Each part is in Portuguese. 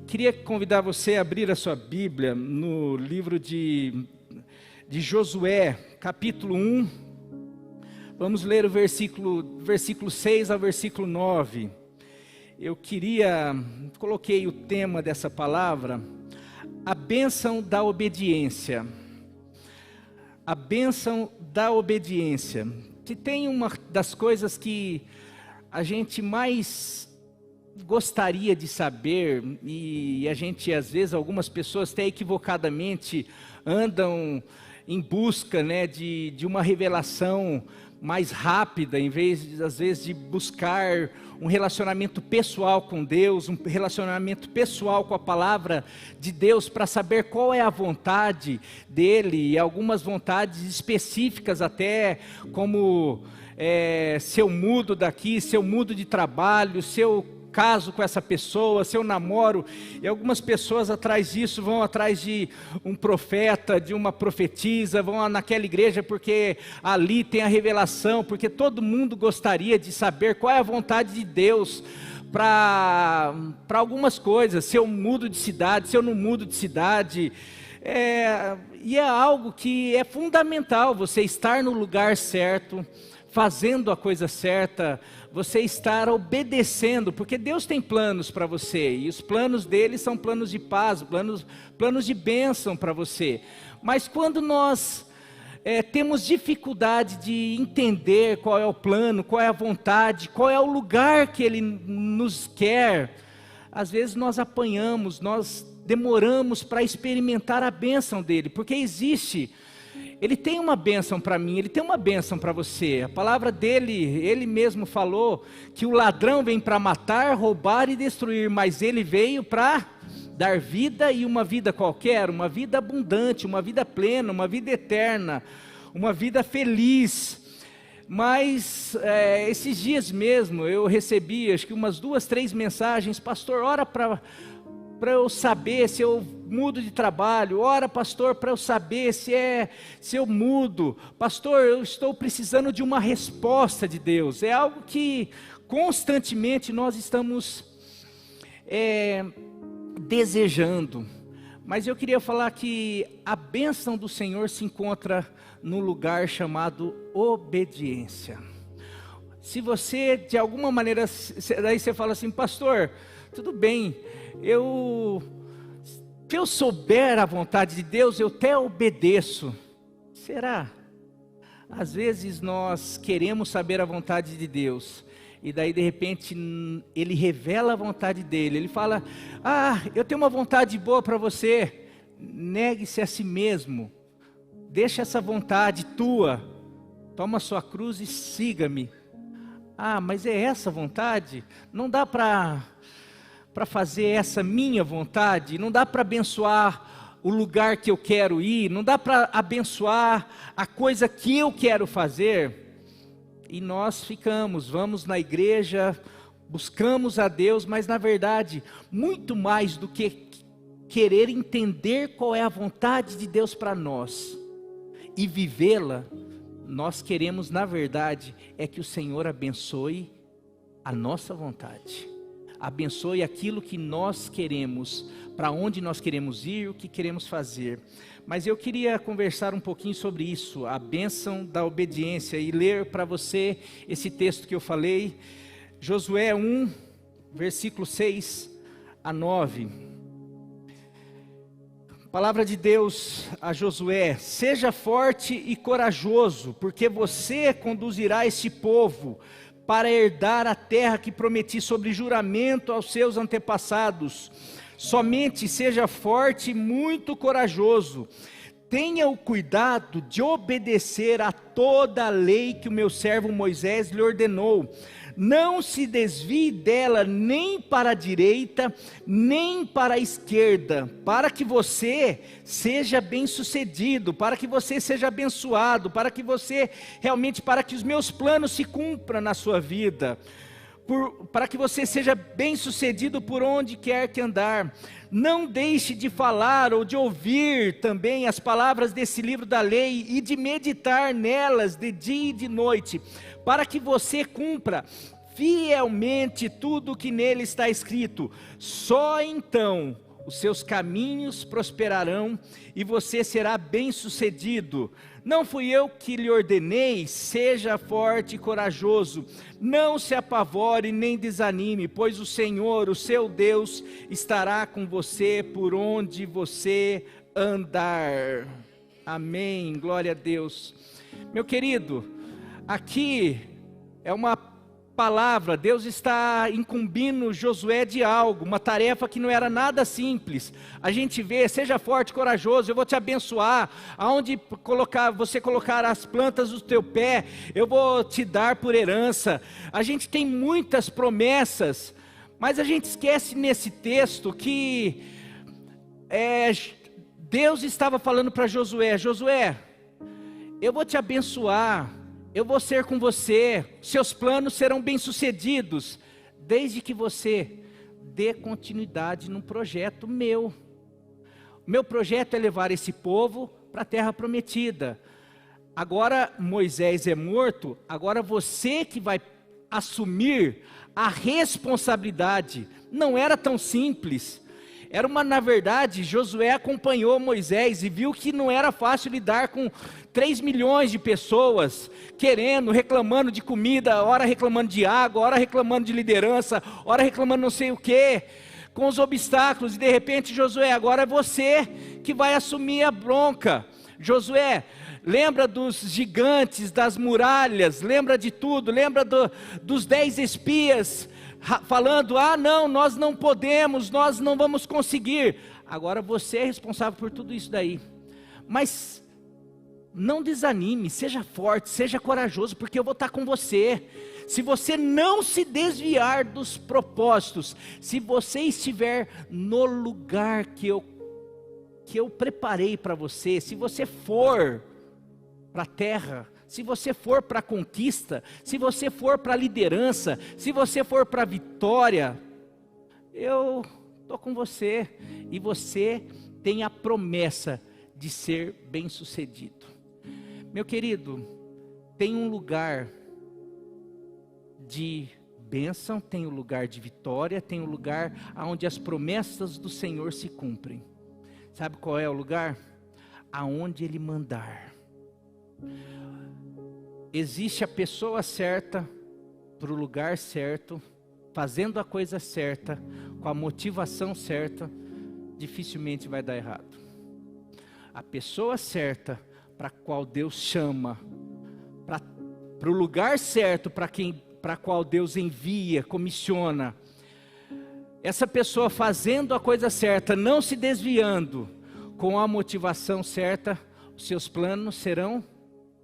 Queria convidar você a abrir a sua Bíblia no livro de Josué, capítulo 1. Vamos ler o versículo 6 ao versículo 9. Coloquei o tema dessa palavra, a bênção da obediência. A bênção da obediência. Se tem uma das coisas que a gente mais gostaria de saber, e a gente às vezes, algumas pessoas até equivocadamente andam em busca, de uma revelação mais rápida, em vez às vezes de buscar um relacionamento pessoal com Deus, um relacionamento pessoal com a palavra de Deus, para saber qual é a vontade dEle, e algumas vontades específicas até, como se eu mudo daqui, se eu mudo de trabalho, se eu caso com essa pessoa, se eu namoro. E algumas pessoas atrás disso vão atrás de um profeta, de uma profetisa, vão naquela igreja porque ali tem a revelação, porque todo mundo gostaria de saber qual é a vontade de Deus para algumas coisas, se eu mudo de cidade, se eu não mudo de cidade. E é algo que é fundamental, você estar no lugar certo, fazendo a coisa certa, você estar obedecendo, porque Deus tem planos para você, e os planos dele são planos de paz, planos de bênção para você. Mas quando nós temos dificuldade de entender qual é o plano, qual é a vontade, qual é o lugar que ele nos quer, às vezes nós apanhamos, nós demoramos para experimentar a bênção dele, porque Ele tem uma bênção para mim, Ele tem uma bênção para você. A palavra dele, Ele mesmo falou que o ladrão vem para matar, roubar e destruir, mas Ele veio para dar vida, e uma vida qualquer, uma vida abundante, uma vida plena, uma vida eterna, uma vida feliz. Mas esses dias mesmo eu recebi, acho que umas 2, 3 mensagens: pastor, ora para eu saber se eu mudo de trabalho, ora pastor para eu saber se eu mudo, pastor eu estou precisando de uma resposta de Deus. É algo que constantemente nós estamos desejando, mas eu queria falar que a bênção do Senhor se encontra no lugar chamado obediência. Se você de alguma maneira, daí você fala assim: pastor, tudo bem, se eu souber a vontade de Deus, eu até obedeço. Será? Às vezes nós queremos saber a vontade de Deus, e daí de repente Ele revela a vontade dEle. Ele fala: eu tenho uma vontade boa para você. Negue-se a si mesmo, deixa essa vontade tua, toma sua cruz e siga-me. Mas é essa vontade? Não dá para fazer essa minha vontade, não dá para abençoar o lugar que eu quero ir, não dá para abençoar a coisa que eu quero fazer. E nós vamos na igreja, buscamos a Deus, mas na verdade, muito mais do que querer entender qual é a vontade de Deus para nós e vivê-la, nós queremos, na verdade, que o Senhor abençoe a nossa vontade. Abençoe aquilo que nós queremos, para onde nós queremos ir, o que queremos fazer. Mas eu queria conversar um pouquinho sobre isso, a bênção da obediência, e ler para você esse texto que eu falei, Josué 1, versículo 6 a 9. Palavra de Deus a Josué: seja forte e corajoso, porque você conduzirá este povo para herdar a terra que prometi sobre juramento aos seus antepassados. Somente seja forte e muito corajoso. Tenha o cuidado de obedecer a toda a lei que o meu servo Moisés lhe ordenou. Não se desvie dela nem para a direita, nem para a esquerda, para que você seja bem-sucedido, para que você seja abençoado, para que os meus planos se cumpram na sua vida, para que você seja bem-sucedido por onde quer que andar. Não deixe de falar ou de ouvir também as palavras desse livro da lei e de meditar nelas de dia e de noite, para que você cumpra fielmente tudo o que nele está escrito. Só então os seus caminhos prosperarão e você será bem-sucedido. Não fui eu que lhe ordenei? Seja forte e corajoso. Não se apavore nem desanime, pois o Senhor, o seu Deus, estará com você por onde você andar. Amém, glória a Deus. Meu querido, aqui é uma palavra, Deus está incumbindo Josué de algo, uma tarefa que não era nada simples. A gente vê, seja forte, corajoso, eu vou te abençoar, aonde você colocar as plantas do teu pé, eu vou te dar por herança. A gente tem muitas promessas, mas a gente esquece nesse texto que Deus estava falando para Josué: Josué, eu vou te abençoar, eu vou ser com você, seus planos serão bem-sucedidos, desde que você dê continuidade num projeto meu. Meu projeto é levar esse povo para a terra prometida. Agora Moisés é morto, agora você que vai assumir a responsabilidade. Não era tão simples. Na verdade, Josué acompanhou Moisés e viu que não era fácil lidar com 3 milhões de pessoas, reclamando de comida, ora reclamando de água, ora reclamando de liderança, ora reclamando não sei o que, com os obstáculos, e de repente Josué, agora é você que vai assumir a bronca. Josué, lembra dos gigantes, das muralhas, lembra de tudo, lembra dos 10 espias, falando, não, nós não podemos, nós não vamos conseguir. Agora você é responsável por tudo isso daí. Mas não desanime, seja forte, seja corajoso, porque eu vou estar com você. Se você não se desviar dos propósitos, se você estiver no lugar que eu preparei para você, se você for para a terra, se você for para a conquista, se você for para a liderança, se você for para a vitória, eu estou com você, e você tem a promessa de ser bem-sucedido. Meu querido, tem um lugar de bênção, tem um lugar de vitória, tem um lugar onde as promessas do Senhor se cumprem. Sabe qual é o lugar? Aonde Ele mandar. Existe a pessoa certa, para o lugar certo, fazendo a coisa certa, com a motivação certa, dificilmente vai dar errado. A pessoa certa, para a qual Deus chama, para o lugar certo, para a qual Deus envia, comissiona, essa pessoa fazendo a coisa certa, não se desviando, com a motivação certa, os seus planos serão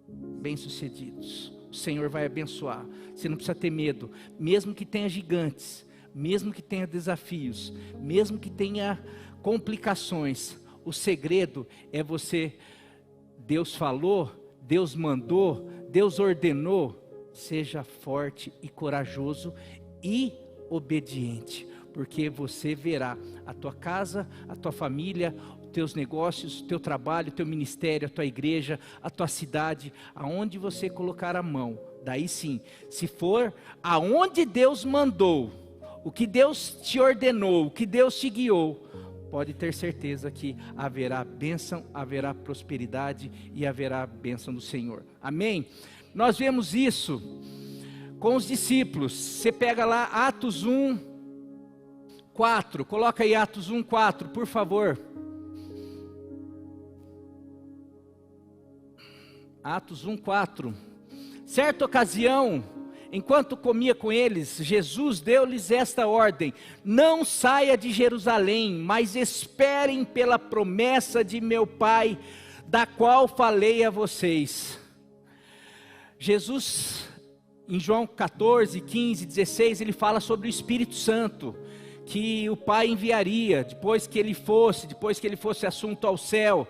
bem-sucedidos. O Senhor vai abençoar. Você não precisa ter medo, mesmo que tenha gigantes, mesmo que tenha desafios, mesmo que tenha complicações. O segredo é você, Deus falou, Deus mandou, Deus ordenou. Seja forte e corajoso e obediente, porque você verá a tua casa, a tua família, teus negócios, teu trabalho, teu ministério, a tua igreja, a tua cidade, aonde você colocar a mão, daí sim, se for aonde Deus mandou, o que Deus te ordenou, o que Deus te guiou, pode ter certeza que haverá bênção, haverá prosperidade e haverá bênção do Senhor. Amém? Nós vemos isso com os discípulos. Você pega lá Atos 1:4, coloca aí Atos 1:4, por favor. Atos 1:4. Certa ocasião, enquanto comia com eles, Jesus deu-lhes esta ordem: não saia de Jerusalém, mas esperem pela promessa de meu Pai, da qual falei a vocês. Jesus, em João 14, 15, 16, ele fala sobre o Espírito Santo, que o Pai enviaria, depois que ele fosse assunto ao céu.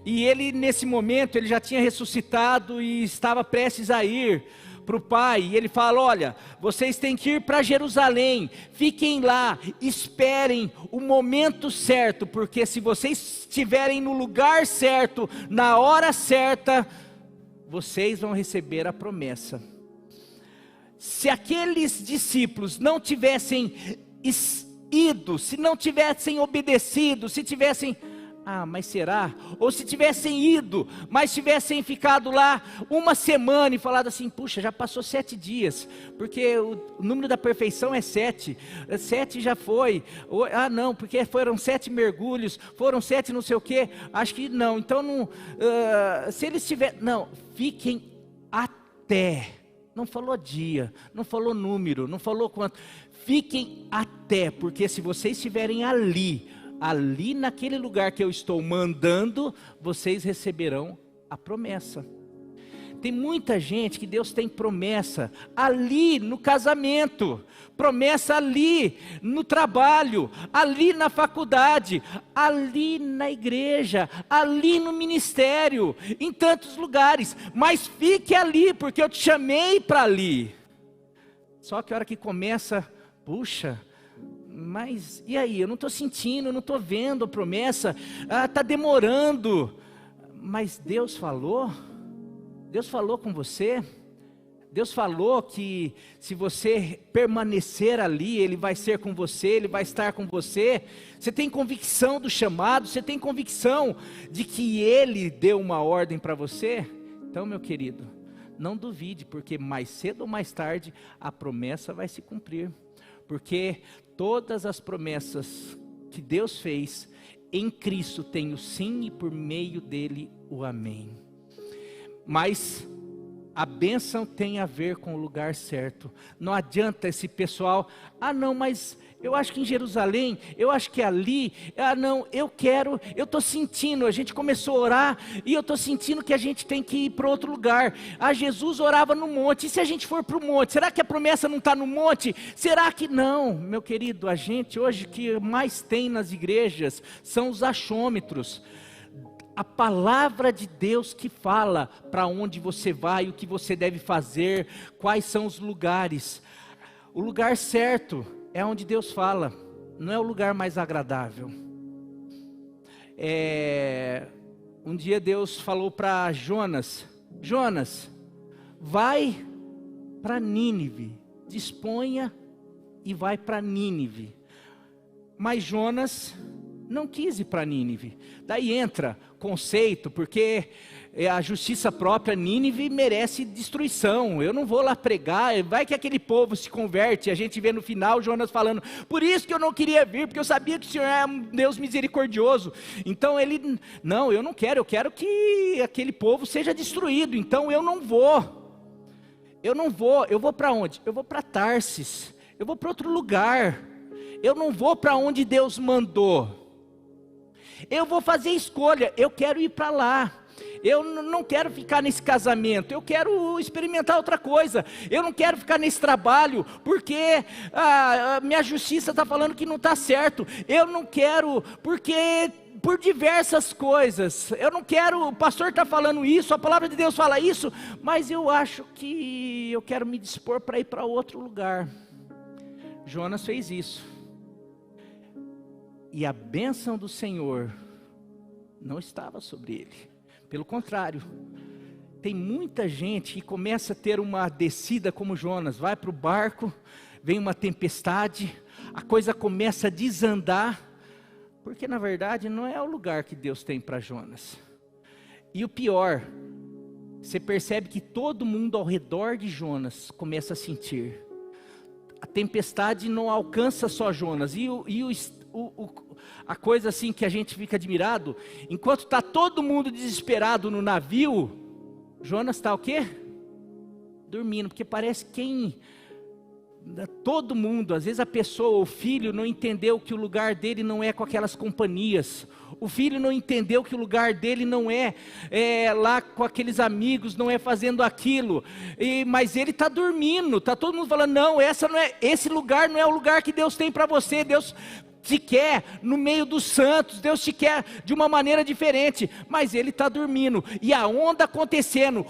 E ele, nesse momento, ele já tinha ressuscitado e estava prestes a ir para o Pai. E ele fala: olha, vocês têm que ir para Jerusalém, fiquem lá, esperem o momento certo, porque se vocês estiverem no lugar certo, na hora certa, vocês vão receber a promessa. se aqueles discípulos não tivessem ido, se não tivessem obedecido, se tivessem... mas será? Ou se tivessem ido, mas tivessem ficado lá uma semana e falado assim, puxa, já passou 7 dias, porque o número da perfeição é 7, 7 já foi, não, porque foram 7 mergulhos, foram 7 não sei o que, acho que não, então não, se eles tiverem, não, fiquem até, não falou dia, não falou número, não falou quanto, fiquem até, porque se vocês estiverem ali naquele lugar que eu estou mandando, vocês receberão a promessa. Tem muita gente que Deus tem promessa ali no casamento, promessa ali no trabalho, ali na faculdade, ali na igreja, ali no ministério, em tantos lugares, mas fique ali, porque eu te chamei para ali. Só que a hora que começa, puxa, mas e aí, eu não estou sentindo, eu não estou vendo a promessa, está demorando, mas Deus falou com você, Deus falou que se você permanecer ali, Ele vai ser com você, Ele vai estar com você, você tem convicção do chamado, você tem convicção de que Ele deu uma ordem para você, então meu querido, não duvide, porque mais cedo ou mais tarde a promessa vai se cumprir, porque todas as promessas que Deus fez em Cristo tem o sim e por meio dele o amém. Mas a bênção tem a ver com o lugar certo. Não adianta esse pessoal, não, mas eu acho que em Jerusalém, eu acho que ali, não, eu estou sentindo, a gente começou a orar, e eu estou sentindo que a gente tem que ir para outro lugar. Jesus orava no monte, e se a gente for para o monte, será que a promessa não está no monte? Será que não? Meu querido, a gente hoje que mais tem nas igrejas, são os achômetros. A palavra de Deus que fala para onde você vai, o que você deve fazer, quais são os lugares. O lugar certo é onde Deus fala, não é o lugar mais agradável. Um dia Deus falou para Jonas, vai para Nínive, disponha e vai para Nínive. Mas Jonas não quis ir para Nínive. Daí entra conceito, porque a justiça própria, Nínive merece destruição, eu não vou lá pregar, vai que aquele povo se converte, a gente vê no final Jonas falando, por isso que eu não queria vir, porque eu sabia que o Senhor é um Deus misericordioso, então ele, não, eu não quero, eu quero que aquele povo seja destruído, então eu não vou, eu vou para onde? Eu vou para Tarsis, eu vou para outro lugar, eu não vou para onde Deus mandou, eu vou fazer escolha, eu quero ir para lá, eu não quero ficar nesse casamento, eu quero experimentar outra coisa, eu não quero ficar nesse trabalho, porque a minha justiça está falando que não está certo, eu não quero, porque por diversas coisas, eu não quero, o pastor está falando isso, a palavra de Deus fala isso, mas eu acho que eu quero me dispor para ir para outro lugar. Jonas fez isso. E a bênção do Senhor não estava sobre ele. Pelo contrário, tem muita gente que começa a ter uma descida como Jonas. Vai para o barco, vem uma tempestade, a coisa começa a desandar. Porque na verdade não é o lugar que Deus tem para Jonas. E o pior, você percebe que todo mundo ao redor de Jonas começa a sentir. A tempestade não alcança só Jonas. A coisa assim que a gente fica admirado, enquanto está todo mundo desesperado no navio, Jonas está o quê? Dormindo, porque parece todo mundo, às vezes a pessoa, o filho não entendeu que o lugar dele não é com aquelas companhias, o filho não entendeu que o lugar dele não é lá com aqueles amigos, não é fazendo aquilo, mas ele está dormindo, está todo mundo falando, não, esse lugar não é o lugar que Deus tem para você, Deus te quer no meio dos santos, Deus te quer de uma maneira diferente, mas ele está dormindo, e a onda acontecendo,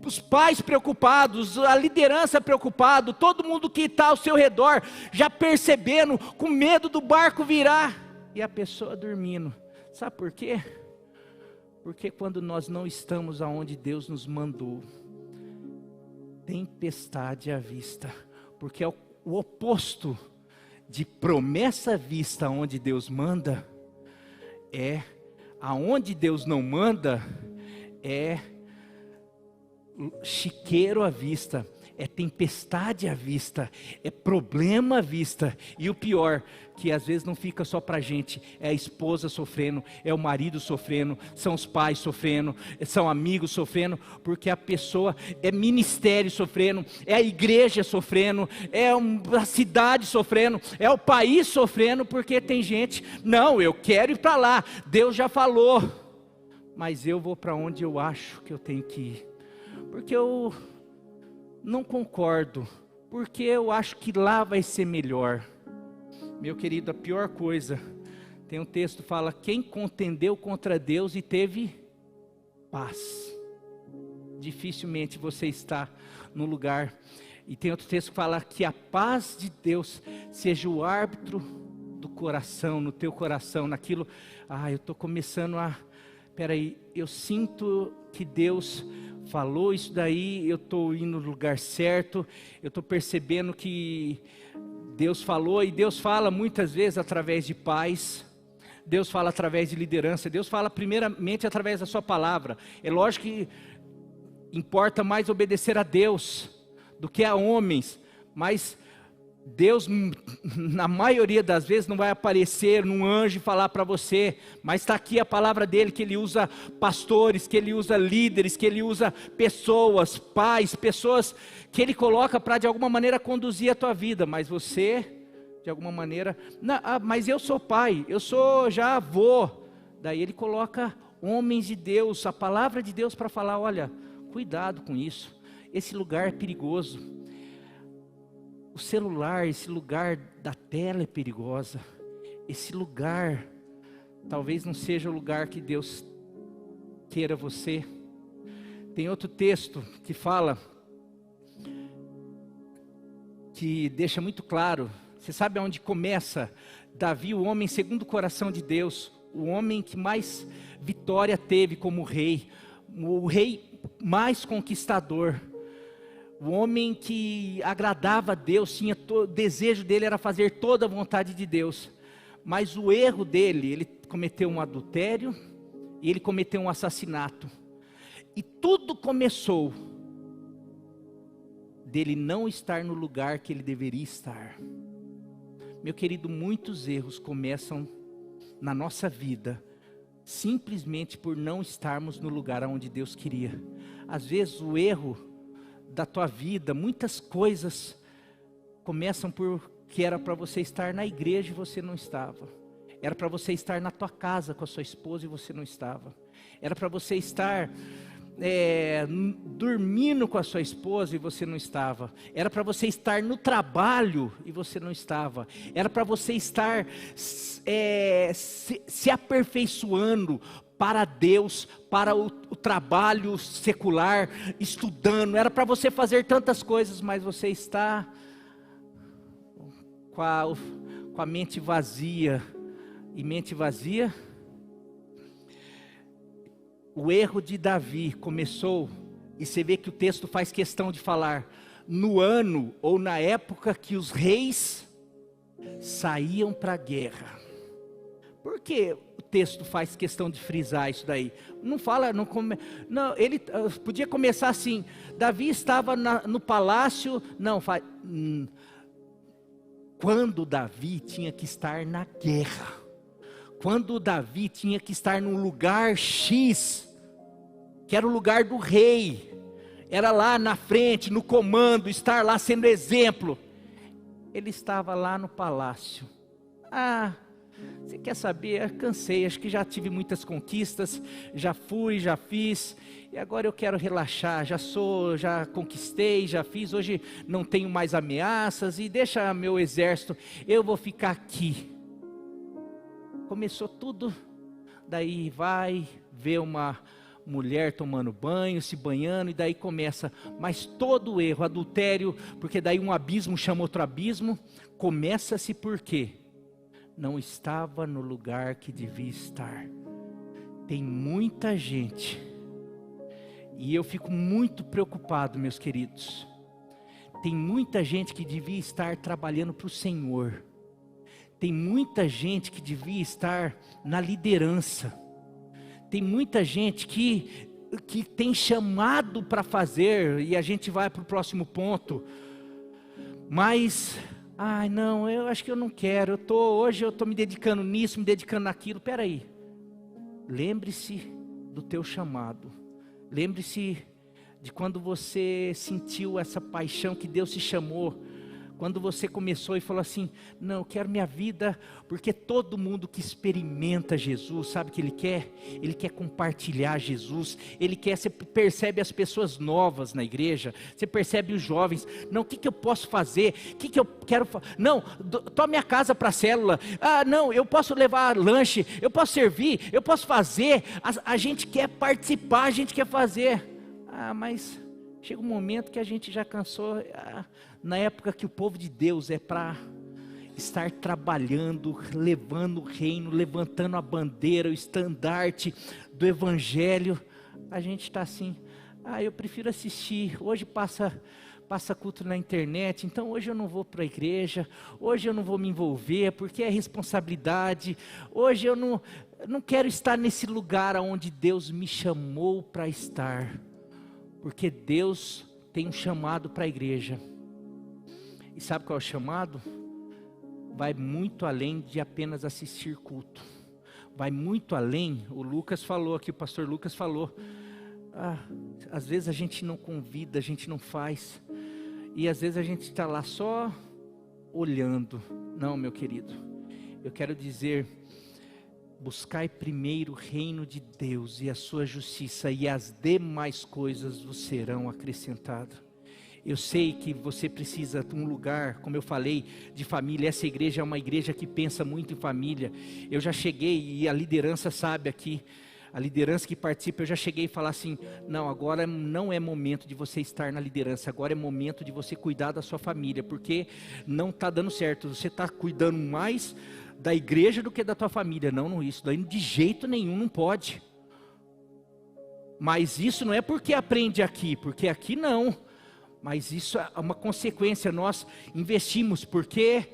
os pais preocupados, a liderança preocupada, todo mundo que está ao seu redor, já percebendo, com medo do barco virar, e a pessoa dormindo. Sabe por quê? Porque quando nós não estamos aonde Deus nos mandou, tempestade à vista, porque é o oposto de promessa à vista, onde Deus manda, aonde Deus não manda, é chiqueiro à vista, é tempestade à vista, é problema à vista. E o pior, que às vezes não fica só para a gente, é a esposa sofrendo, é o marido sofrendo, são os pais sofrendo, são amigos sofrendo, porque a pessoa, é ministério sofrendo, é a igreja sofrendo, é a cidade sofrendo, é o país sofrendo, porque tem gente, não, eu quero ir para lá, Deus já falou, mas eu vou para onde eu acho que eu tenho que ir, porque eu não concordo, porque eu acho que lá vai ser melhor. Meu querido, a pior coisa, tem um texto que fala, quem contendeu contra Deus e teve paz. Dificilmente você está no lugar. E tem outro texto que fala que a paz de Deus seja o árbitro do coração, no teu coração, naquilo, eu estou começando peraí, eu sinto que Deus falou isso daí, eu estou indo no lugar certo, eu estou percebendo que Deus falou, e Deus fala muitas vezes através de pais, Deus fala através de liderança, Deus fala primeiramente através da sua palavra. É lógico que importa mais obedecer a Deus do que a homens, mas Deus, na maioria das vezes, não vai aparecer num anjo e falar para você, mas está aqui a palavra dele, que ele usa pastores, que ele usa líderes, que ele usa pessoas, pais, pessoas que ele coloca para de alguma maneira conduzir a tua vida, mas você, de alguma maneira, mas eu sou pai, eu sou já avô, daí ele coloca homens de Deus, a palavra de Deus para falar, olha, cuidado com isso, esse lugar é perigoso. O celular, esse lugar da tela é perigosa. Esse lugar, talvez não seja o lugar que Deus queira você. Tem outro texto que fala, que deixa muito claro. Você sabe aonde começa? Davi, o homem segundo o coração de Deus. O homem que mais vitória teve como rei. O rei mais conquistador. O homem que agradava a Deus, o desejo dele era fazer toda a vontade de Deus. Mas o erro dele, ele cometeu um adultério e ele cometeu um assassinato. E tudo começou dele não estar no lugar que ele deveria estar. Meu querido, muitos erros começam na nossa vida simplesmente por não estarmos no lugar onde Deus queria. Às vezes o erro da tua vida, muitas coisas começam porque era para você estar na igreja e você não estava. Era para você estar na tua casa com a sua esposa e você não estava. Era para você estar dormindo com a sua esposa e você não estava. Era para você estar no trabalho e você não estava. Era para você estar se aperfeiçoando para Deus, para o trabalho secular, estudando. Era para você fazer tantas coisas, mas você está com a mente vazia. E mente vazia? O erro de Davi começou, e você vê que o texto faz questão de falar, no ano ou na época que os reis saíam para a guerra. Por que o texto faz questão de frisar isso daí? Não fala, ele podia começar assim, Davi estava no palácio, quando Davi tinha que estar na guerra, quando Davi tinha que estar num lugar X, que era o lugar do rei, era lá na frente, no comando, estar lá sendo exemplo, ele estava lá no palácio. Você quer saber? Cansei, acho que já tive muitas conquistas, já fui, já fiz, e agora eu quero relaxar, já conquistei, já fiz, hoje não tenho mais ameaças, e deixa meu exército, eu vou ficar aqui. Começou tudo, daí vai ver uma mulher tomando banho, se banhando, e daí começa, mas todo erro, adultério, porque daí um abismo chama outro abismo, começa-se por quê? Não estava no lugar que devia estar. Tem muita gente, e eu fico muito preocupado, meus queridos, Tem muita gente que devia estar trabalhando para o Senhor. Tem muita gente que devia estar na liderança. Tem muita gente que tem chamado para fazer, e a gente vai para o próximo ponto. Mas, não, eu acho que eu não quero. Hoje eu estou me dedicando nisso, me dedicando naquilo. Espera aí. Lembre-se do teu chamado. Lembre-se de quando você sentiu essa paixão que Deus te chamou. Quando você começou e falou assim, não, eu quero minha vida, porque todo mundo que experimenta Jesus, sabe o que ele quer? Ele quer compartilhar Jesus, você percebe as pessoas novas na igreja, você percebe os jovens, não, o que eu posso fazer? O que eu quero fazer? Não, toma minha casa para a célula, não, eu posso levar lanche, eu posso servir, eu posso fazer, a gente quer participar, a gente quer fazer, mas chega um momento que a gente já cansou. Na época que o povo de Deus é para estar trabalhando, levando o reino, levantando a bandeira, o estandarte do Evangelho, a gente está assim, eu prefiro assistir, hoje passa culto na internet, então hoje eu não vou para a igreja, hoje eu não vou me envolver, porque é responsabilidade, hoje eu não quero estar nesse lugar onde Deus me chamou para estar, porque Deus tem um chamado para a igreja. E sabe qual é o chamado? Vai muito além de apenas assistir culto. Vai muito além, o Lucas falou aqui, o pastor Lucas falou. Às vezes a gente não convida, a gente não faz. E às vezes a gente está lá só olhando. Não, meu querido, eu quero dizer, buscai primeiro o reino de Deus e a sua justiça, e as demais coisas vos serão acrescentadas. Eu sei que você precisa de um lugar, como eu falei, de família. Essa igreja é uma igreja que pensa muito em família. Eu já cheguei, e a liderança sabe aqui, a liderança que participa, eu já cheguei e falar assim, não, agora não é momento de você estar na liderança, agora é momento de você cuidar da sua família, porque não está dando certo, você está cuidando mais da igreja do que da tua família. Não, isso daí de jeito nenhum não pode. Mas isso não é porque aprende aqui, porque aqui não. Mas isso é uma consequência, nós investimos, porque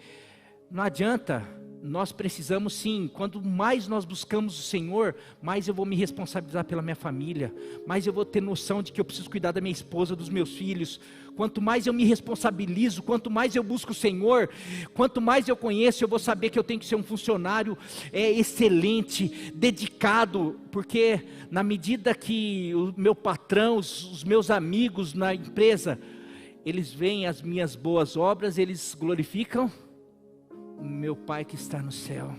não adianta, nós precisamos sim, quanto mais nós buscamos o Senhor, mais eu vou me responsabilizar pela minha família, mais eu vou ter noção de que eu preciso cuidar da minha esposa, dos meus filhos. Quanto mais eu me responsabilizo, quanto mais eu busco o Senhor, quanto mais eu conheço, eu vou saber que eu tenho que ser um funcionário excelente, dedicado, porque na medida que o meu patrão, os meus amigos na empresa, eles veem as minhas boas obras, eles glorificam o meu Pai que está no céu.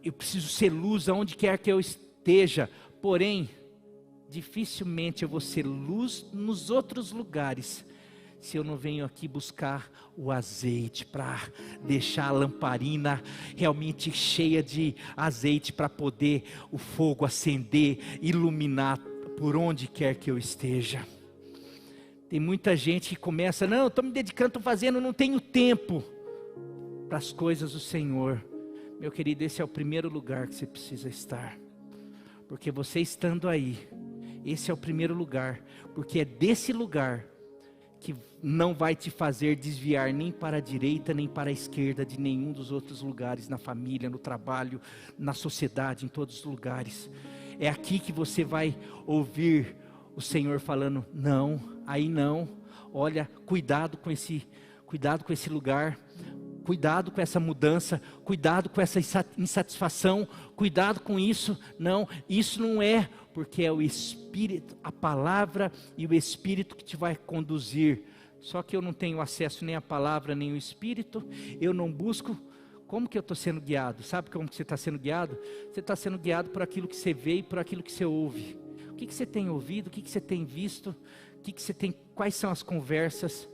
Eu preciso ser luz aonde quer que eu esteja, porém, dificilmente eu vou ser luz nos outros lugares, se eu não venho aqui buscar o azeite, para deixar a lamparina realmente cheia de azeite, para poder o fogo acender, iluminar por onde quer que eu esteja. Tem muita gente que começa, não, estou me dedicando, estou fazendo, não tenho tempo para as coisas do Senhor. Meu querido, esse é o primeiro lugar que você precisa estar, porque você estando aí, esse é o primeiro lugar, porque é desse lugar que não vai te fazer desviar nem para a direita, nem para a esquerda de nenhum dos outros lugares, na família, no trabalho, na sociedade, em todos os lugares. É aqui que você vai ouvir o Senhor falando, não, aí não, olha, cuidado com esse lugar, cuidado com essa mudança, cuidado com essa insatisfação, cuidado com isso, não, isso não é, porque é o Espírito, a palavra e o Espírito que te vai conduzir. Só que eu não tenho acesso nem à palavra, nem ao Espírito, eu não busco. Como que eu estou sendo guiado? Sabe como que você está sendo guiado? Você está sendo guiado por aquilo que você vê e por aquilo que você ouve. O que você tem ouvido? O que você tem visto? Quais são as conversas?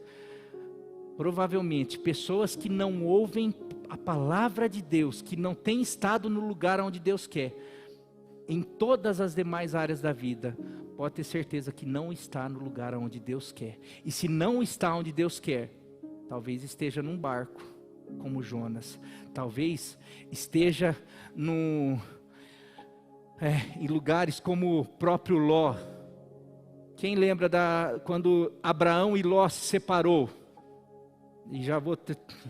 Provavelmente, pessoas que não ouvem a palavra de Deus, que não têm estado no lugar onde Deus quer, em todas as demais áreas da vida, pode ter certeza que não está no lugar onde Deus quer. E se não está onde Deus quer, talvez esteja num barco, como Jonas. Talvez esteja em lugares como o próprio Ló, Quem lembra quando Abraão e Ló se separou? E já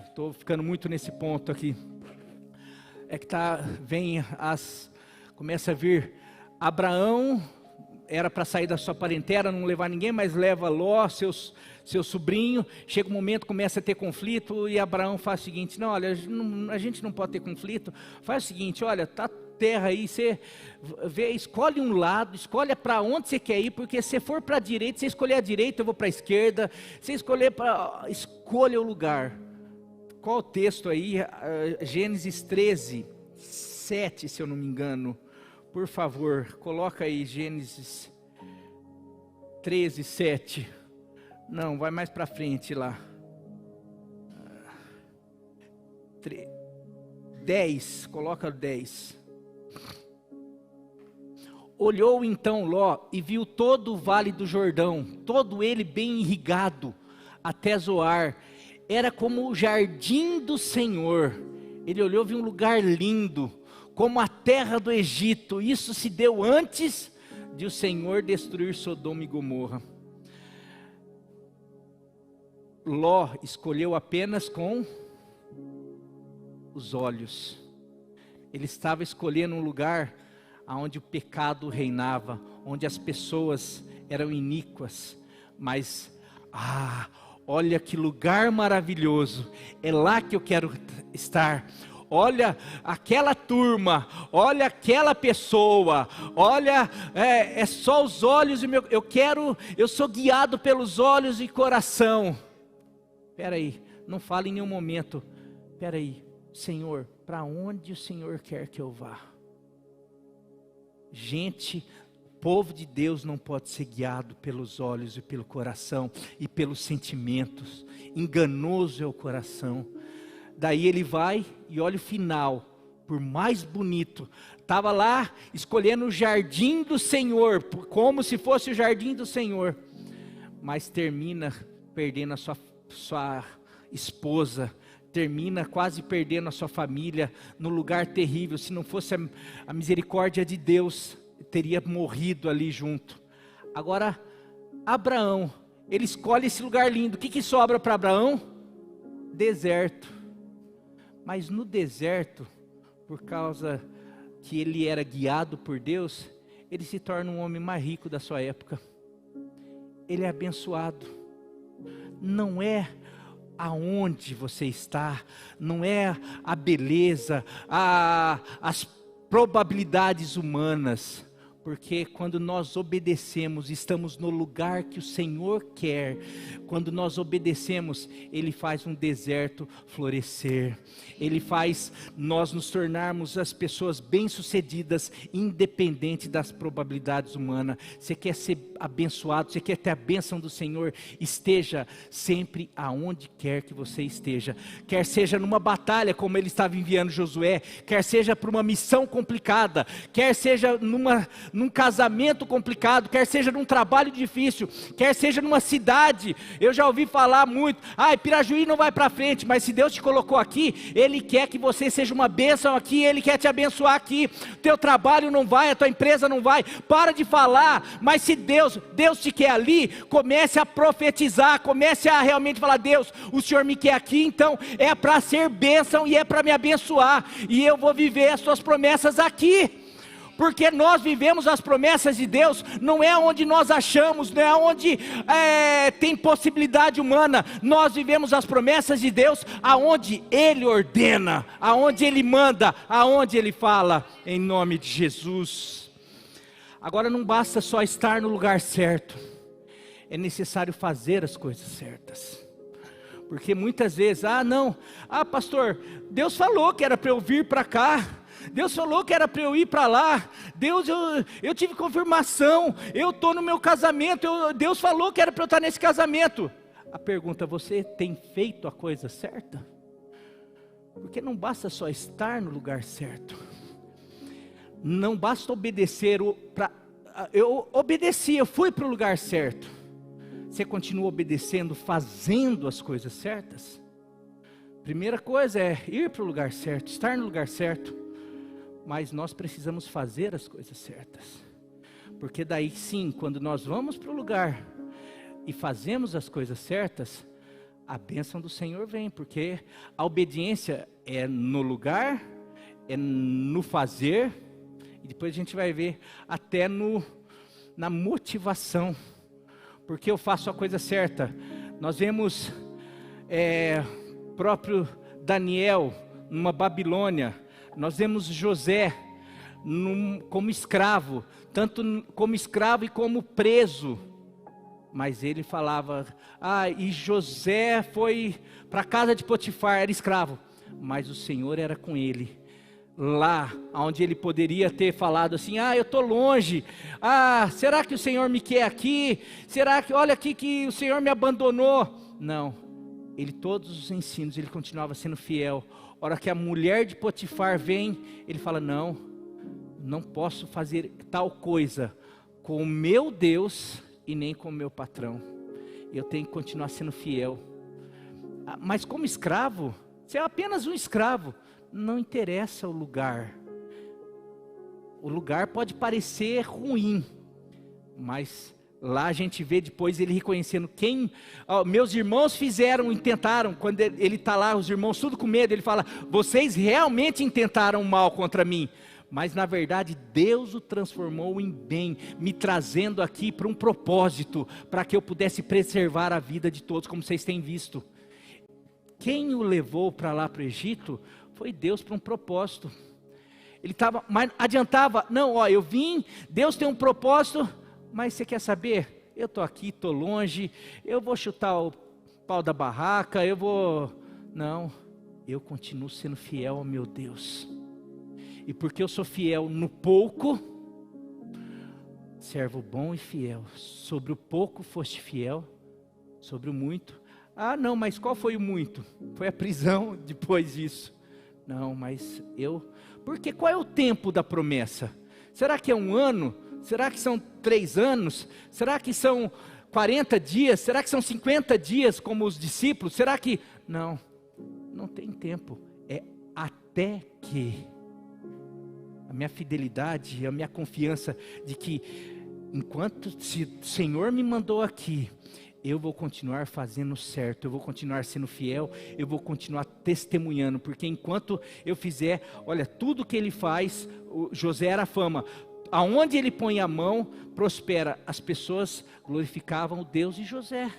estou ficando muito nesse ponto aqui. É que começa a vir Abraão, era para sair da sua parentela, não levar ninguém, mas leva Ló, seu sobrinho. Chega um momento, começa a ter conflito, e Abraão faz o seguinte: não, olha, a gente não pode ter conflito. Faz o seguinte, olha, tá terra aí, você escolhe um lado, escolhe para onde você quer ir, porque se for para a direita, se escolher a direita, eu vou para a esquerda. Se escolha o lugar. Qual o texto aí? Gênesis 13, 7, se eu não me engano. Por favor, coloca aí Gênesis 13, 7. Não, vai mais para frente lá. 10, coloca 10. Olhou então Ló e viu todo o vale do Jordão, todo ele bem irrigado, até Zoar. Era como o jardim do Senhor. Ele olhou e viu um lugar lindo, como a terra do Egito. Isso se deu antes de o Senhor destruir Sodoma e Gomorra. Ló escolheu apenas com os olhos. Ele estava escolhendo um lugar onde o pecado reinava, onde as pessoas eram iníquas. Mas, olha que lugar maravilhoso, é lá que eu quero estar. Olha aquela turma, olha aquela pessoa, olha, é só os olhos, eu sou guiado pelos olhos e coração. Espera aí, não fale em nenhum momento, espera aí, Senhor, para onde o Senhor quer que eu vá? Gente, o povo de Deus não pode ser guiado pelos olhos e pelo coração e pelos sentimentos. Enganoso é o coração. Daí ele vai e olha o final, por mais bonito. Estava lá escolhendo o jardim do Senhor, como se fosse o jardim do Senhor. Mas termina perdendo a sua esposa, termina quase perdendo a sua família, num lugar terrível. Se não fosse a misericórdia de Deus, teria morrido ali junto. Agora, Abraão, ele escolhe esse lugar lindo. O que sobra para Abraão? Deserto. Mas no deserto, por causa que ele era guiado por Deus, ele se torna um homem mais rico da sua época. Ele é abençoado. Não é aonde você está, não é a beleza, as probabilidades humanas, porque quando nós obedecemos, estamos no lugar que o Senhor quer. Quando nós obedecemos, Ele faz um deserto florescer. Ele faz nós nos tornarmos as pessoas bem-sucedidas, independente das probabilidades humanas. Você quer ser abençoado, você quer ter a bênção do Senhor? Esteja sempre aonde quer que você esteja. Quer seja numa batalha, como Ele estava enviando Josué, quer seja para uma missão complicada, quer seja num casamento complicado, quer seja num trabalho difícil, quer seja numa cidade. Eu já ouvi falar muito, Pirajuí não vai para frente, mas se Deus te colocou aqui, Ele quer que você seja uma bênção aqui, Ele quer te abençoar aqui. Teu trabalho não vai, a tua empresa não vai, para de falar. Mas se Deus te quer ali, comece a profetizar, comece a realmente falar: Deus, o Senhor me quer aqui, então é para ser bênção e é para me abençoar, e eu vou viver as suas promessas aqui. Porque nós vivemos as promessas de Deus, não é onde nós achamos, não é onde tem possibilidade humana. Nós vivemos as promessas de Deus aonde Ele ordena, aonde Ele manda, aonde Ele fala, em nome de Jesus. Agora não basta só estar no lugar certo, é necessário fazer as coisas certas. Porque muitas vezes, pastor, Deus falou que era para eu vir para cá, Deus falou que era para eu ir para lá, Deus, eu tive confirmação, eu estou no meu casamento, Deus falou que era para eu estar nesse casamento. A pergunta: você tem feito a coisa certa? Porque não basta só estar no lugar certo, não basta obedecer, eu obedeci, eu fui para o lugar certo. Você continua obedecendo, fazendo as coisas certas? Primeira coisa é ir para o lugar certo, estar no lugar certo. Mas nós precisamos fazer as coisas certas. Porque daí sim, quando nós vamos para o lugar e fazemos as coisas certas, a bênção do Senhor vem, porque a obediência é no lugar, é no fazer, e depois a gente vai ver até na motivação, porque eu faço a coisa certa. Nós vemos próprio Daniel numa Babilônia, nós vemos José como escravo, tanto como escravo e como preso, mas ele falava, e José foi para a casa de Potifar, era escravo, mas o Senhor era com ele, lá onde ele poderia ter falado assim, eu estou longe, será que o Senhor me quer aqui, será que, olha aqui que o Senhor me abandonou, não, ele todos os ensinos, ele continuava sendo fiel. A hora que a mulher de Potifar vem, ele fala, não posso fazer tal coisa com o meu Deus e nem com o meu patrão, eu tenho que continuar sendo fiel. Mas como escravo, você é apenas um escravo, não interessa o lugar pode parecer ruim, mas lá a gente vê depois ele reconhecendo meus irmãos intentaram, quando ele está lá, os irmãos tudo com medo, ele fala, vocês realmente intentaram mal contra mim, mas na verdade Deus o transformou em bem, me trazendo aqui para um propósito, para que eu pudesse preservar a vida de todos, como vocês têm visto. Quem o levou para lá para o Egito, foi Deus para um propósito. Ele estava, mas adiantava, eu vim, Deus tem um propósito, mas você quer saber? Eu estou aqui, estou longe, eu vou chutar o pau da barraca, eu continuo sendo fiel ao meu Deus. E porque eu sou fiel no pouco, servo bom e fiel, sobre o pouco foste fiel, sobre o muito, mas qual foi o muito? Foi a prisão depois disso. Porque qual é o tempo da promessa? Será que é 1 ano? Será que são 3 anos? Será que são 40 dias? Será que são 50 dias como os discípulos? Será que... Não tem tempo, é até que. A minha fidelidade, a minha confiança de que se o Senhor me mandou aqui, eu vou continuar fazendo certo, eu vou continuar sendo fiel, eu vou continuar testemunhando, porque enquanto eu fizer, olha, tudo que ele faz, José era fama, aonde ele põe a mão, prospera, as pessoas glorificavam o Deus de José,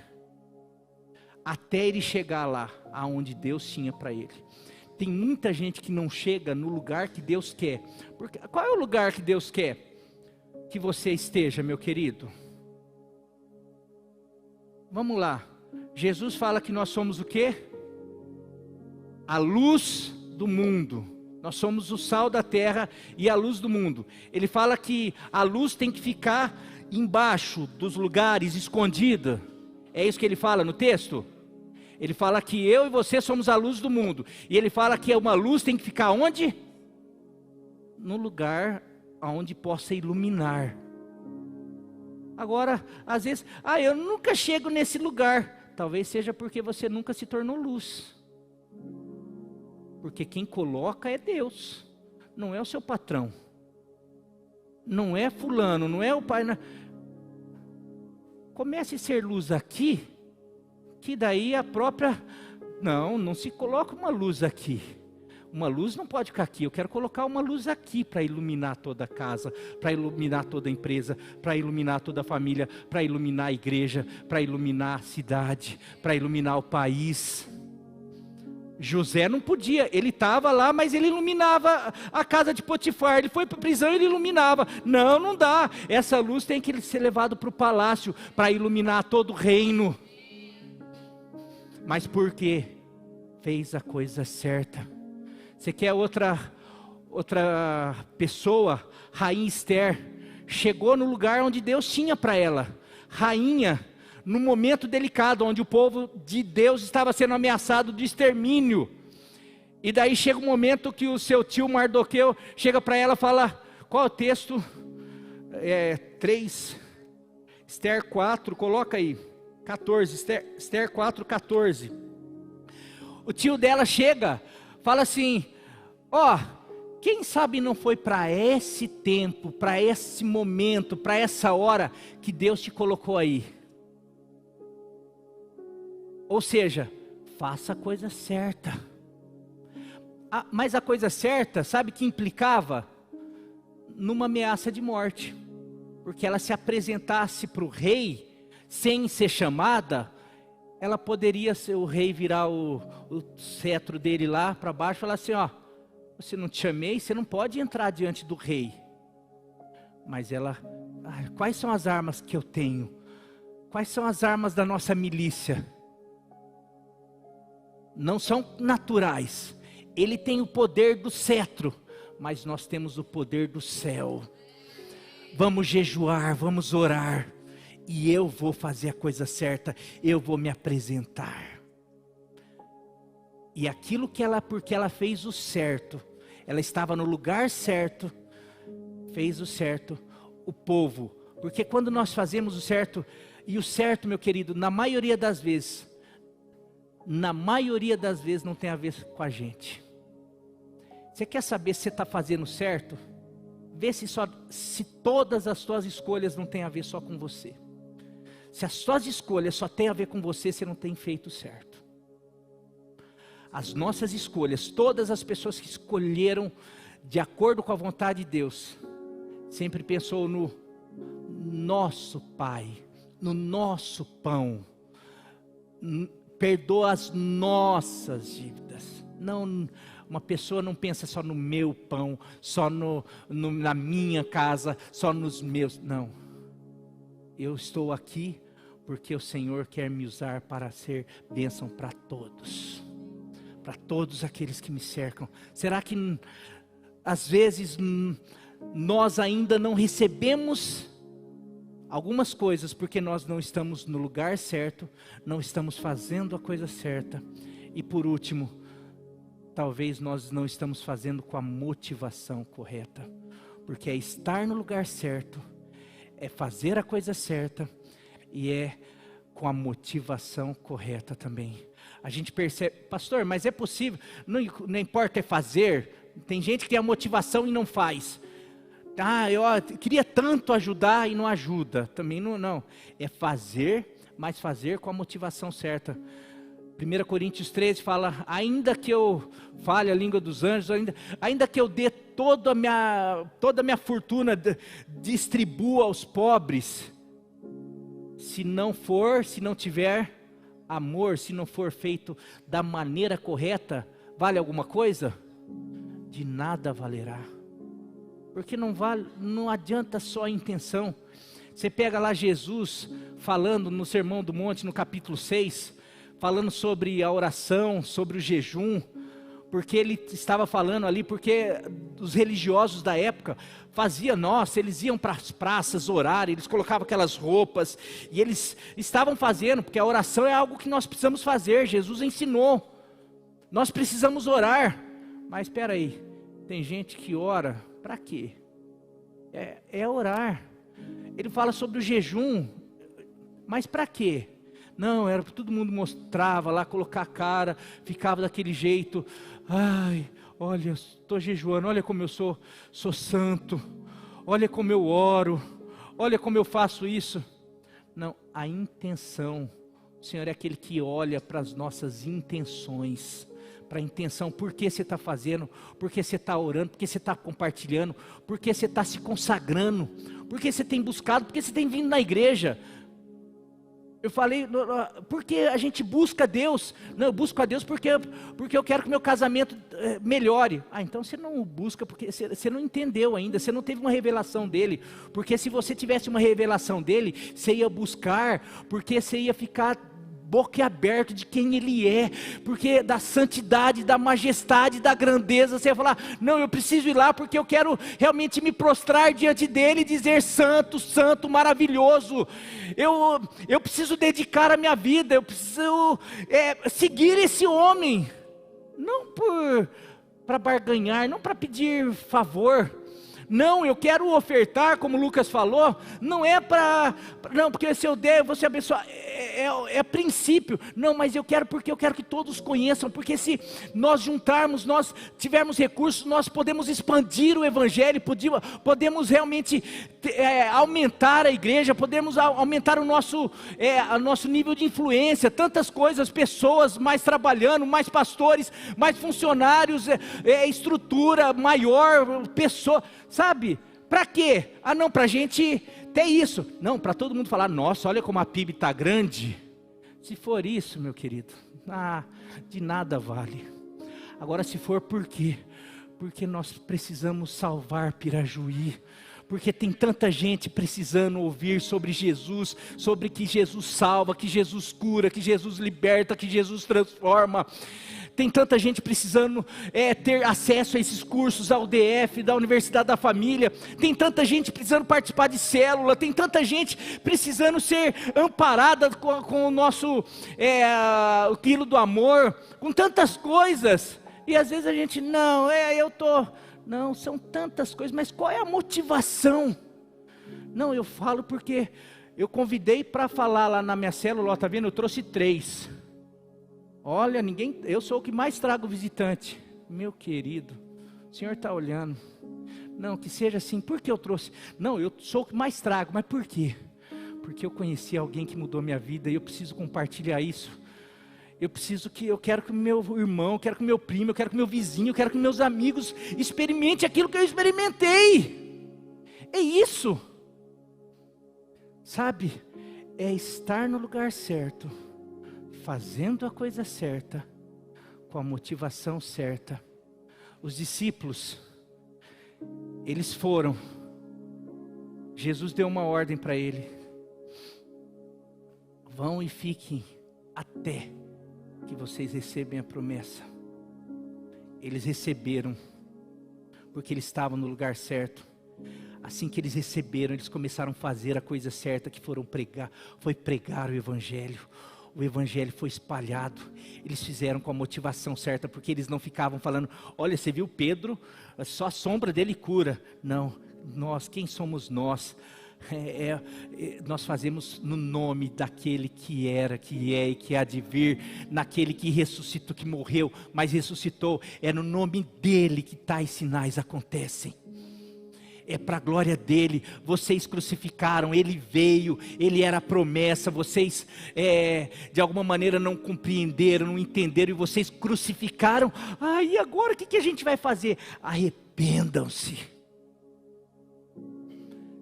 até ele chegar lá, aonde Deus tinha para ele. Tem muita gente que não chega no lugar que Deus quer, porque, qual é o lugar que Deus quer que você esteja, meu querido? Vamos lá, Jesus fala que nós somos o quê? A luz do mundo, nós somos o sal da terra e a luz do mundo. Ele fala que a luz tem que ficar embaixo dos lugares, escondida, é isso que ele fala no texto? Ele fala que eu e você somos a luz do mundo, e ele fala que uma luz tem que ficar onde? No lugar onde possa iluminar. Agora, às vezes, eu nunca chego nesse lugar. Talvez seja porque você nunca se tornou luz. Porque quem coloca é Deus, não é o seu patrão, não é fulano, não é o pai. Comece a ser luz aqui, que daí a própria... Não se coloca uma luz aqui. Uma luz não pode ficar aqui, eu quero colocar uma luz aqui para iluminar toda a casa, para iluminar toda a empresa, para iluminar toda a família, para iluminar a igreja, para iluminar a cidade, para iluminar o país. José não podia, ele estava lá, mas ele iluminava a casa de Potifar, ele foi para a prisão e ele iluminava. Não dá, essa luz tem que ser levada para o palácio, para iluminar todo o reino. Mas por quê? Fez a coisa certa. Você quer outra pessoa? Rainha Esther chegou no lugar onde Deus tinha para ela. Rainha, num momento delicado, onde o povo de Deus estava sendo ameaçado de extermínio. E daí chega um momento que o seu tio Mardoqueu chega para ela e fala, qual é o texto? 3, Esther 4, coloca aí, 14, Esther 4, 14. O tio dela chega, fala assim, Quem sabe não foi para esse tempo, para esse momento, para essa hora que Deus te colocou aí? Ou seja, faça a coisa certa. Mas a coisa certa, sabe que implicava? Numa ameaça de morte. Porque ela se apresentasse para o rei, sem ser chamada, ela poderia ser o rei virar o cetro dele lá para baixo e falar assim, ó, você não te chamei, você não pode entrar diante do rei. Mas ela, quais são as armas que eu tenho? Quais são as armas da nossa milícia? Não são naturais. Ele tem o poder do cetro, mas nós temos o poder do céu. Vamos jejuar, vamos orar, e eu vou fazer a coisa certa, eu vou me apresentar. E aquilo que porque ela fez o certo, ela estava no lugar certo, fez o certo, o povo. Porque quando nós fazemos o certo, e o certo, meu querido, na maioria das vezes não tem a ver com a gente. Você quer saber se você está fazendo certo? Vê se todas as suas escolhas não têm a ver só com você. Se as suas escolhas só têm a ver com você, você não tem feito certo. As nossas escolhas, todas as pessoas que escolheram de acordo com a vontade de Deus, sempre pensou no nosso Pai, no nosso pão, perdoa as nossas dívidas. Não, uma pessoa não pensa só no meu pão, só na minha casa, só nos meus, não. Eu estou aqui porque o Senhor quer me usar para ser bênção para todos aqueles que me cercam. Será que às vezes nós ainda não recebemos algumas coisas porque nós não estamos no lugar certo, não estamos fazendo a coisa certa? E por último, talvez nós não estamos fazendo com a motivação correta, porque é estar no lugar certo, é fazer a coisa certa e é com a motivação correta também. A gente percebe, pastor, mas é possível, não importa é fazer, tem gente que tem a motivação e não faz. Eu queria tanto ajudar e não ajuda, também não. É fazer, mas fazer com a motivação certa. 1 Coríntios 13 fala, ainda que eu fale a língua dos anjos, ainda que eu dê toda a minha fortuna, distribua aos pobres, se não tiver amor, se não for feito da maneira correta, vale alguma coisa? De nada valerá. Porque não adianta só a intenção. Você pega lá Jesus falando no Sermão do Monte, no capítulo 6, falando sobre a oração, sobre o jejum, porque ele estava falando ali, porque os religiosos da época faziam, eles iam para as praças orar, eles colocavam aquelas roupas, e eles estavam fazendo, porque a oração é algo que nós precisamos fazer, Jesus ensinou, nós precisamos orar, mas espera aí, tem gente que ora, para quê? É orar. Ele fala sobre o jejum, mas para quê? Não, era para todo mundo mostrava lá, colocar a cara, ficava daquele jeito, olha, estou jejuando, olha como eu sou santo, olha como eu oro, olha como eu faço isso. Não, a intenção, o Senhor é aquele que olha para as nossas intenções, para a intenção, por que você está fazendo, por que você está orando, por que você está compartilhando, por que você está se consagrando, por que você tem buscado, por que você tem vindo na igreja. Eu falei, porque a gente busca Deus. Não, eu busco a Deus porque eu quero que meu casamento melhore. Então você não busca porque você não entendeu ainda, você não teve uma revelação dele. Porque se você tivesse uma revelação dele, você ia buscar, porque você ia ficar boquiaberto de quem ele é, porque da santidade, da majestade, da grandeza, você ia falar, não, eu preciso ir lá porque eu quero realmente me prostrar diante dele e dizer, santo, santo, maravilhoso, eu preciso dedicar a minha vida, eu preciso seguir esse homem, não para barganhar, não para pedir favor, não, eu quero ofertar, como o Lucas falou, não é não, porque se eu der, eu vou se abençoar. é princípio. Não, mas eu quero porque eu quero que todos conheçam, porque se nós juntarmos, nós tivermos recursos, nós podemos expandir o Evangelho, podemos realmente aumentar a igreja, podemos aumentar o nosso nível de influência, tantas coisas, pessoas mais trabalhando, mais pastores, mais funcionários, estrutura maior, pessoa, sabe? Para quê? Não, para a gente ter isso. Não, para todo mundo falar, nossa, olha como a PIB está grande. Se for isso, meu querido, de nada vale. Agora, se for por quê? Porque nós precisamos salvar Pirajuí. Porque tem tanta gente precisando ouvir sobre Jesus, sobre que Jesus salva, que Jesus cura, que Jesus liberta, que Jesus transforma. Tem tanta gente precisando ter acesso a esses cursos, ao DF, da Universidade da Família. Tem tanta gente precisando participar de célula. Tem tanta gente precisando ser amparada com o nosso o quilo do amor, com tantas coisas. E às vezes a gente, não, são tantas coisas, mas qual é a motivação? Não, eu falo porque eu convidei para falar lá na minha célula, está vendo? Eu trouxe 3. Olha, eu sou o que mais trago visitante. Meu querido, o Senhor está olhando. Não, que seja assim, por que eu trouxe? Não, eu sou o que mais trago, mas por quê? Porque eu conheci alguém que mudou minha vida e eu preciso compartilhar isso. Eu quero que o meu irmão, eu quero que o meu primo, eu quero que o meu vizinho, eu quero que meus amigos experimentem aquilo que eu experimentei. É isso. Sabe? É estar no lugar certo, fazendo a coisa certa, com a motivação certa. Os discípulos, eles foram. Jesus deu uma ordem para ele. Vão e fiquem até que vocês recebem a promessa. Eles receberam, porque eles estavam no lugar certo. Assim que eles receberam, eles começaram a fazer a coisa certa, que foi pregar o Evangelho. O Evangelho foi espalhado. Eles fizeram com a motivação certa, porque eles não ficavam falando, olha, você viu Pedro, só a sombra dele cura. Não, quem somos nós? Nós fazemos no nome daquele que era, que é e que há de vir, naquele que ressuscitou, que morreu, mas ressuscitou. É no nome dele que tais sinais acontecem. É para a glória dele. Vocês crucificaram, ele veio, ele era a promessa. Vocês de alguma maneira não compreenderam, não entenderam, e vocês crucificaram. E agora o que a gente vai fazer? Arrependam-se.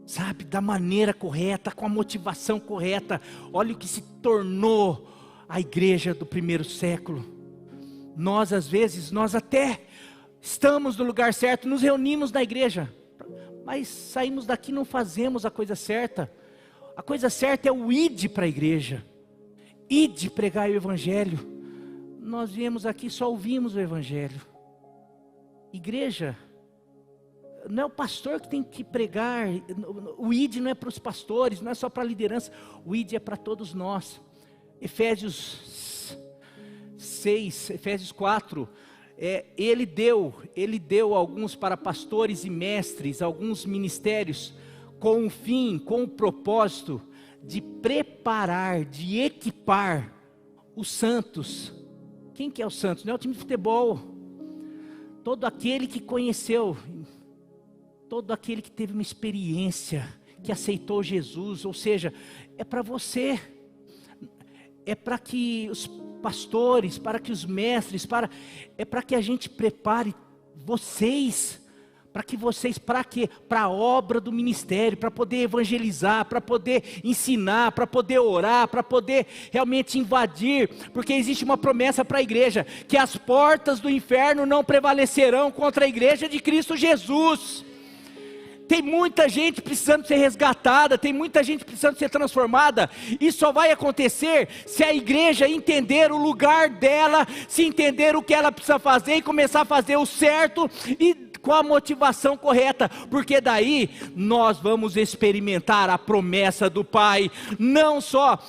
Sabe, da maneira correta, com a motivação correta. Olha o que se tornou a igreja do primeiro século. Nós às vezes, nós até estamos no lugar certo, nos reunimos na igreja, mas saímos daqui e não fazemos a coisa certa. A coisa certa é o ide para a igreja, ide pregar o Evangelho. Nós viemos aqui, só ouvimos o Evangelho. Igreja, não é o pastor que tem que pregar. O ID não é para os pastores, não é só para a liderança. O ID é para todos nós. Efésios 6, Efésios 4, ele deu alguns para pastores e mestres, alguns ministérios, com o fim, com o propósito de preparar, de equipar os santos. Quem que é os santos? Não é o time de futebol. Todo aquele que conheceu, todo aquele que teve uma experiência, que aceitou Jesus. Ou seja, é para você, é para que os pastores, para que os mestres, é para que a gente prepare vocês, para quê? Para a obra do ministério, para poder evangelizar, para poder ensinar, para poder orar, para poder realmente invadir, porque existe uma promessa para a igreja, que as portas do inferno não prevalecerão contra a igreja de Cristo Jesus. Tem muita gente precisando ser resgatada, tem muita gente precisando ser transformada. Isso só vai acontecer se a igreja entender o lugar dela, se entender o que ela precisa fazer e começar a fazer o certo e com a motivação correta, porque daí nós vamos experimentar a promessa do Pai, não só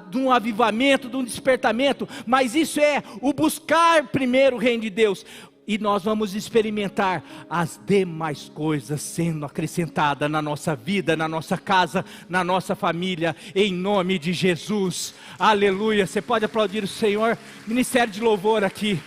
de um avivamento, de um despertamento, mas isso é o buscar primeiro o reino de Deus. E nós vamos experimentar as demais coisas sendo acrescentadas na nossa vida, na nossa casa, na nossa família, em nome de Jesus. Aleluia. Você pode aplaudir o Senhor. Ministério de louvor aqui.